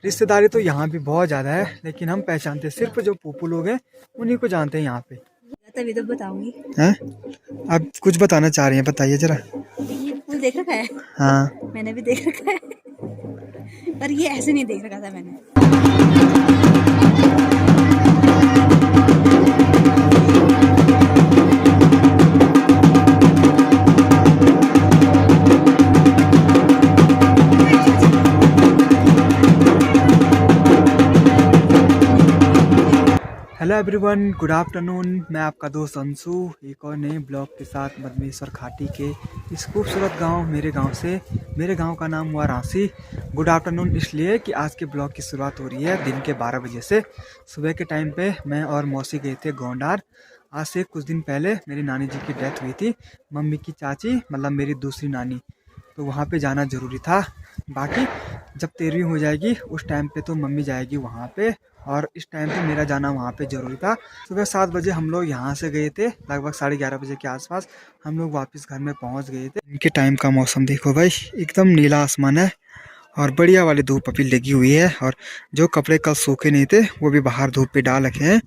रिश्तेदारी तो यहाँ भी बहुत ज़्यादा है, लेकिन हम पहचानते सिर्फ जो पुप्पू लोग हैं उन्हीं को जानते हैं यहाँ पे। तभी तो बताऊंगी। हैं? आप कुछ बताना चाह रही हैं, बताइए जरा। ये फूल देख रखा है? हाँ, मैंने भी देख रखा है पर ये ऐसे नहीं देख रखा था मैंने। Hello everyone, good afternoon. मैं आपका दोस्त अंशु एक और नए ब्लॉग के साथ मदमेश्वर घाटी के इस खूबसूरत गांव मेरे गांव का नाम हुआ रांसी। गुड आफ्टरनून इसलिए कि आज के ब्लॉग की शुरुआत हो रही है दिन के 12 बजे से। सुबह के टाइम पे मैं और मौसी गए थे गोंडार। आज से कुछ दिन पहले मेरी नानी जी की डेथ हुई थी, मम्मी की चाची, मतलब मेरी दूसरी नानी। तो वहाँ पे जाना ज़रूरी था। बाकी जब 13वीं हो जाएगी उस टाइम पे तो मम्मी जाएगी वहाँ पे, और इस टाइम पे मेरा जाना वहाँ पे ज़रूरी था। सुबह 7 बजे हम लोग यहाँ से गए थे, लगभग 11:30 बजे के आसपास हम लोग वापस घर में पहुँच गए थे। इनके टाइम का मौसम देखो भाई, एकदम नीला आसमान है और बढ़िया वाली धूप अभी लगी हुई है, और जो कपड़े कल सूखे नहीं थे वो भी बाहर धूप पे डाल रखे हैं।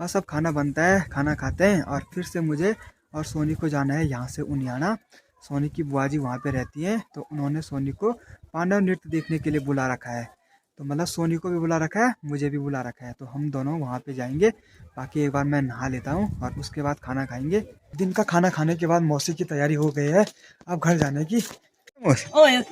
बस अब खाना बनता है, खाना खाते हैं और फिर से मुझे और सोनी को जाना है यहाँ से उनियाना। सोनी की बुआ जी वहाँ पे रहती हैं, तो उन्होंने सोनी को पांडव नृत्य देखने के लिए बुला रखा है। तो मतलब सोनी को भी बुला रखा है, मुझे भी बुला रखा है, तो हम दोनों वहाँ पे जाएंगे। बाकी एक बार मैं नहा लेता हूँ और उसके बाद खाना खाएंगे। दिन का खाना खाने के बाद मौसी की तैयारी हो गई है अब घर जाने की। ओए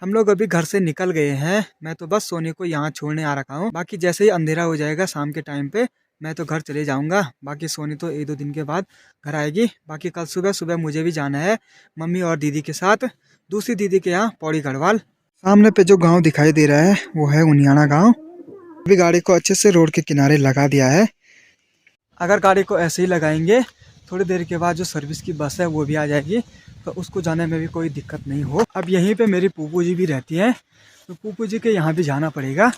हम लोग अभी घर से निकल गए हैं। मैं तो बस सोनी को यहाँ छोड़ने आ रखा हूँ। बाकी जैसे ही अंधेरा हो जाएगा शाम के टाइम पे मैं तो घर चले जाऊंगा। बाकी सोनी तो 1-2 दिन के बाद घर आएगी। बाकी कल सुबह सुबह मुझे भी जाना है मम्मी और दीदी के साथ, दूसरी दीदी के यहाँ पौड़ी गढ़वाल। सामने पे जो गाँव दिखाई दे रहा है वो है उनियाना गाँव। अभी गाड़ी को अच्छे से रोड के किनारे लगा दिया है। अगर गाड़ी को ऐसे ही लगाएंगे थोड़ी देर के बाद जो सर्विस की बस है वो भी आ जाएगी, तो उसको जाने में भी कोई दिक्कत नहीं हो। अब यहीं पे मेरी पुप्पू जी भी रहती हैं, तो पुप्पू जी के यहाँ भी जाना पड़ेगा।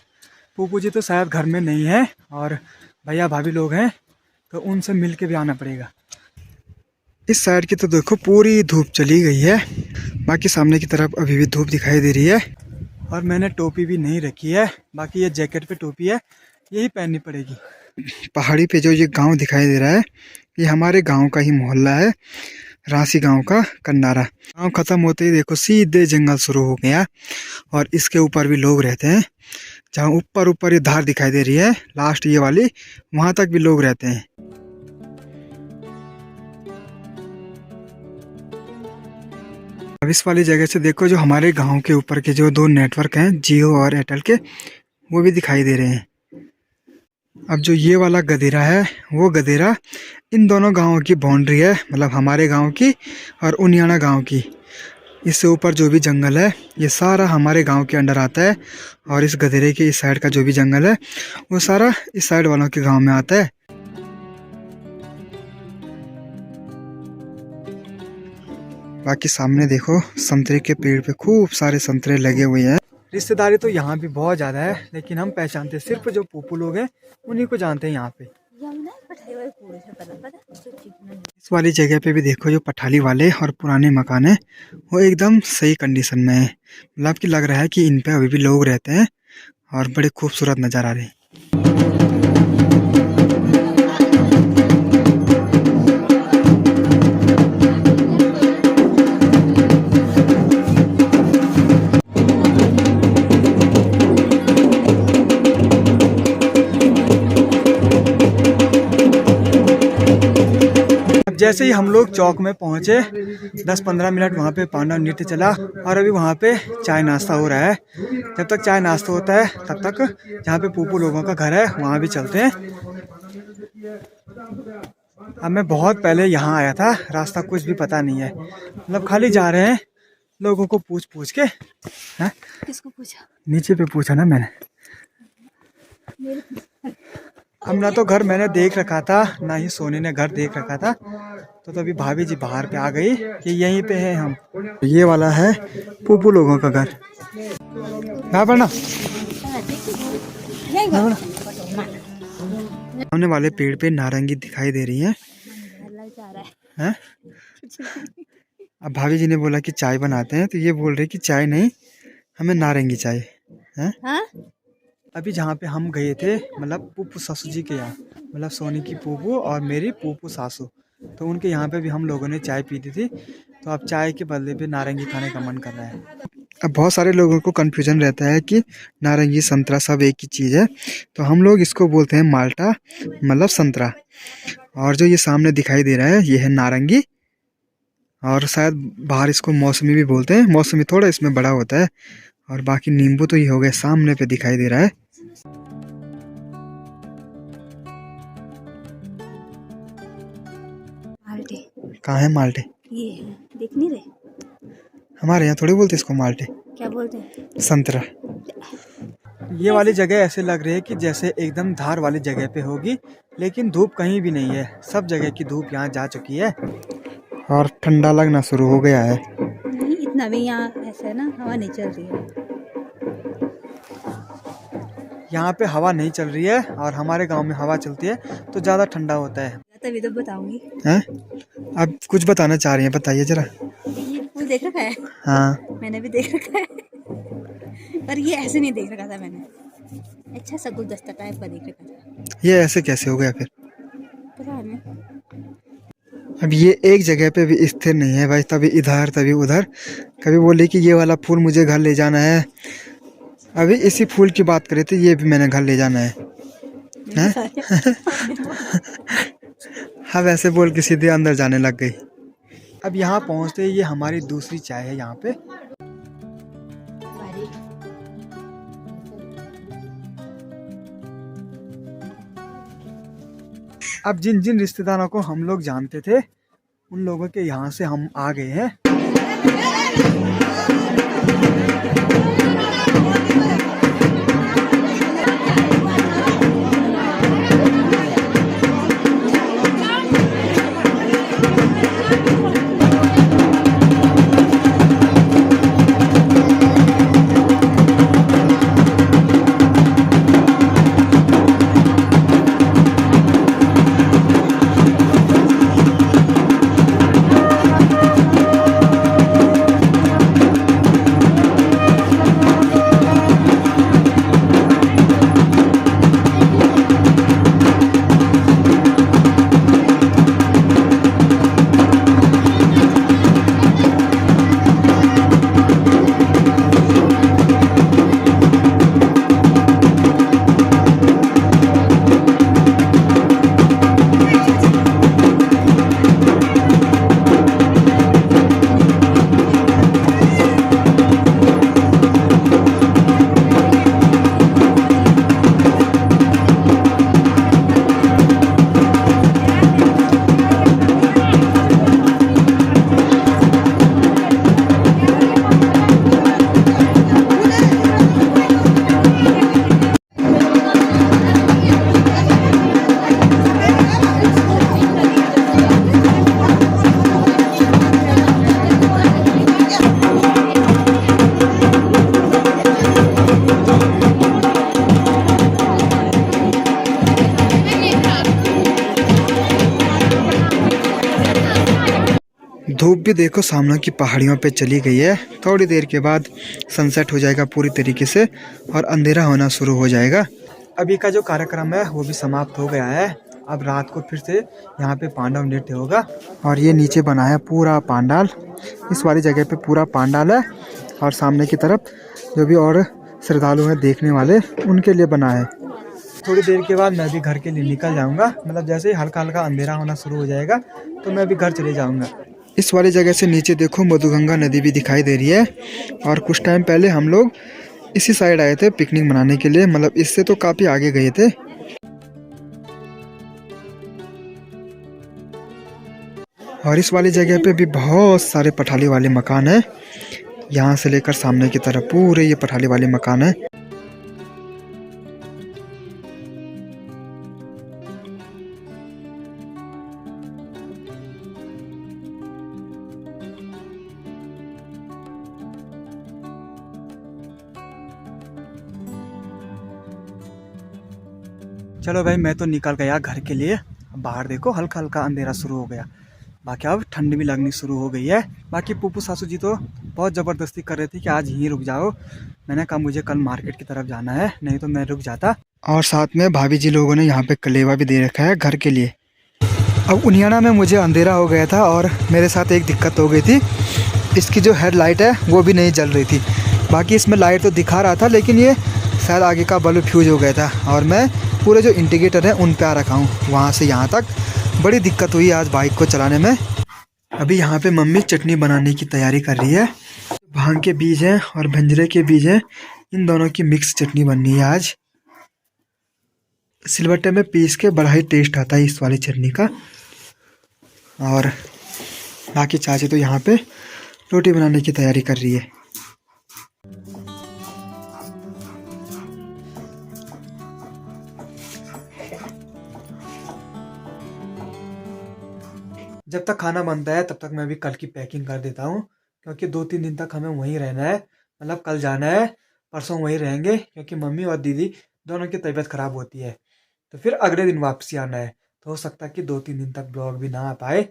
पुप्पू जी तो शायद घर में नहीं है और भैया भाभी लोग हैं, तो उनसे मिल के भी आना पड़ेगा। इस साइड की तो देखो पूरी धूप चली गई है, बाकी सामने की तरफ अभी भी धूप दिखाई दे रही है। और मैंने टोपी भी नहीं रखी है, बाकी ये जैकेट पे टोपी है, यही पहननी पड़ेगी। पहाड़ी पे जो ये गांव दिखाई दे रहा है ये हमारे गांव का ही मोहल्ला है, रांसी गांव का कंडारा। गांव खत्म होते ही देखो सीधे जंगल शुरू हो गया, और इसके ऊपर भी लोग रहते हैं। जहाँ ऊपर ऊपर ये धार दिखाई दे रही है लास्ट ये वाली, वहां तक भी लोग रहते हैं। अब इस वाली जगह से देखो जो हमारे गांव के ऊपर के जो 2 नेटवर्क हैं जियो और एयरटेल के, वो भी दिखाई दे रहे हैं। अब जो ये वाला गदेरा है वो गदेरा इन दोनों गांवों की बाउंड्री है, मतलब हमारे गांव की और उनियाना गांव की। इससे ऊपर जो भी जंगल है ये सारा हमारे गांव के अंडर आता है, और इस गदेरे के इस साइड का जो भी जंगल है वो सारा इस साइड वालों के गांव में आता है। बाकी सामने देखो संतरे के पेड़ पे खूब सारे संतरे लगे हुए हैं। रिश्तेदारी तो यहाँ भी बहुत ज़्यादा है, लेकिन हम पहचानते सिर्फ जो पुप्पू लोग हैं उन्हीं को जानते हैं यहाँ पे। इस वाली जगह पे भी देखो जो पठाली वाले और पुराने मकान हैं वो एकदम सही कंडीशन में है, मतलब कि लग रहा है कि इन पे अभी भी लोग रहते हैं, और बड़े खूबसूरत नज़र आ रहे हैं। जैसे ही हम लोग चौक में पहुंचे 10-15 मिनट वहाँ पे पांडव नृत्य चला, और अभी वहाँ पे चाय नाश्ता हो रहा है। जब तक चाय नाश्ता होता है तब तक जहाँ पे पुप्पू लोगों का घर है वहाँ भी चलते हैं। अब मैं बहुत पहले यहाँ आया था, रास्ता कुछ भी पता नहीं है, मतलब खाली जा रहे हैं लोगों को पूछ के। हैं? किसको पूछा? नीचे पे पूछा ना मैंने। हम ना तो घर मैंने देख रखा था, ना ही सोनी ने घर देख रखा था, तो तभी भाभी जी बाहर पे आ गई कि यहीं पे है हम। ये वाला है पुप्पू लोगों का घर। ना पढ़ना सामने वाले पेड़ पे नारंगी दिखाई दे रही है जा रहा हैं? अब भाभी जी ने बोला कि चाय बनाते हैं, तो ये बोल रहे कि चाय नहीं, हमें नारंगी चाय है। हाँ। अभी जहाँ पे हम गए थे, मतलब पुप्पू सासू जी के यहाँ, मतलब सोनी की पुप्पू और मेरी पुप्पू सासू, तो उनके यहाँ पे भी हम लोगों ने चाय पी थी। तो अब चाय के बदले पे नारंगी खाने का मन कर रहा है। अब बहुत सारे लोगों को कन्फ्यूजन रहता है कि नारंगी संतरा सब एक ही चीज़ है, तो हम लोग इसको बोलते हैं माल्टा, मतलब संतरा। और जो ये सामने दिखाई दे रहा है ये है नारंगी, और शायद बाहर इसको मौसमी भी बोलते हैं। मौसमी थोड़ा इसमें बड़ा होता है, और बाकी नींबू तो ये हो गया सामने पे दिखाई दे रहा है। माल्टे कहाँ है माल्टे? ये है, देख नहीं रहे? हमारे यहाँ थोड़ी बोलते इसको माल्टे, क्या बोलते हैं? संतरा। ये वाली जगह ऐसे लग रही है कि जैसे एकदम धार वाली जगह पे होगी, लेकिन धूप कहीं भी नहीं है, सब जगह की धूप यहाँ जा चुकी है और ठंडा लगना शुरू हो गया है। नहीं, इतना भी यहाँ ऐसा है ना, हवा नहीं चल रही है। यहाँ पे हवा नहीं चल रही है, और हमारे गांव में हवा चलती है तो ज़्यादा ठंडा होता है। तभी तो बताऊंगी। हैं? अब कुछ बताना चाह रही हैं, बताइए जरा। ये फूल देख रखा है? हाँ, मैंने भी देख रखा है, पर ये ऐसे नहीं देख रखा था मैंने। अच्छा सा गुलदस्ता टाइप का देख रखा था। ये ऐसे कैसे हो गया फिर? पता नहीं। अब ये एक जगह पे भी स्थिर नहीं है भाई, तभी इधर तभी उधर। कभी बोले कि ये वाला फूल मुझे घर ले जाना है, अभी इसी फूल की बात करे थे, ये भी मैंने घर ले जाना है, हैं? अब ऐसे बोल के सीधे अंदर जाने लग गई। अब यहाँ पहुँचते ये हमारी दूसरी चाय है यहाँ पे। अब जिन जिन रिश्तेदारों को हम लोग जानते थे, उन लोगों के यहाँ से हम आ गए हैं। धूप भी देखो सामने की पहाड़ियों पे चली गई है। थोड़ी देर के बाद सनसेट हो जाएगा पूरी तरीके से, और अंधेरा होना शुरू हो जाएगा। अभी का जो कार्यक्रम है वो भी समाप्त हो गया है। अब रात को फिर से यहाँ पे पांडव नृत्य होगा, और ये नीचे बना है पूरा पांडाल। इस वाली जगह पे पूरा पांडाल है, और सामने की तरफ जो भी और श्रद्धालु हैं देखने वाले, उनके लिए बना है। थोड़ी देर के बाद मैं भी घर के लिए निकल जाऊंगा, मतलब जैसे ही हल्का हल्का अंधेरा होना शुरू हो जाएगा तो मैं भी घर चले जाऊंगा। इस वाली जगह से नीचे देखो मधुगंगा नदी भी दिखाई दे रही है, और कुछ टाइम पहले हम लोग इसी साइड आए थे पिकनिक मनाने के लिए, मतलब इससे तो काफ़ी आगे गए थे। और इस वाली जगह पे भी बहुत सारे पठाली वाले मकान हैं, यहाँ से लेकर सामने की तरफ पूरे ये पठाली वाले मकान है। चलो भाई मैं तो निकल गया घर के लिए। अब बाहर देखो हल्का हल्का अंधेरा शुरू हो गया, बाकी अब ठंड भी लगनी शुरू हो गई है। बाकी पुप्पू सासू जी तो बहुत ज़बरदस्ती कर रहे थे कि आज यहीं रुक जाओ। मैंने कहा मुझे कल मार्केट की तरफ जाना है, नहीं तो मैं रुक जाता। और साथ में भाभी जी लोगों ने यहाँ पे कलेवा भी दे रखा है घर के लिए। अब उनियाना में मुझे अंधेरा हो गया था और मेरे साथ एक दिक्कत हो गई थी, इसकी जो हेडलाइट है वो भी नहीं जल रही थी। बाकी इसमें लाइट तो दिखा रहा था, लेकिन ये शायद आगे का बल्ब फ्यूज हो गया था और मैं पूरे जो इंडिकेटर है उन पे आ रखा हूँ, वहाँ से यहाँ तक बड़ी दिक्कत हुई आज बाइक को चलाने में। अभी यहाँ पे मम्मी चटनी बनाने की तैयारी कर रही है। भांग के बीज हैं और भंजरे के बीज हैं, इन दोनों की मिक्स चटनी बननी है आज। सिलबट्टे में पीस के बड़ा ही टेस्ट आता है इस वाली चटनी का। और बाकी चाची तो यहाँ पे रोटी बनाने की तैयारी कर रही है। जब तक खाना बनता है तब तक मैं भी कल की पैकिंग कर देता हूँ, क्योंकि 2-3 दिन तक हमें वहीं रहना है। मतलब कल जाना है, परसों वहीं रहेंगे, क्योंकि मम्मी और दीदी दोनों की तबीयत ख़राब होती है। तो फिर अगले दिन वापसी आना है, तो हो सकता है कि 2-3 दिन तक ब्लॉग भी ना आ पाए।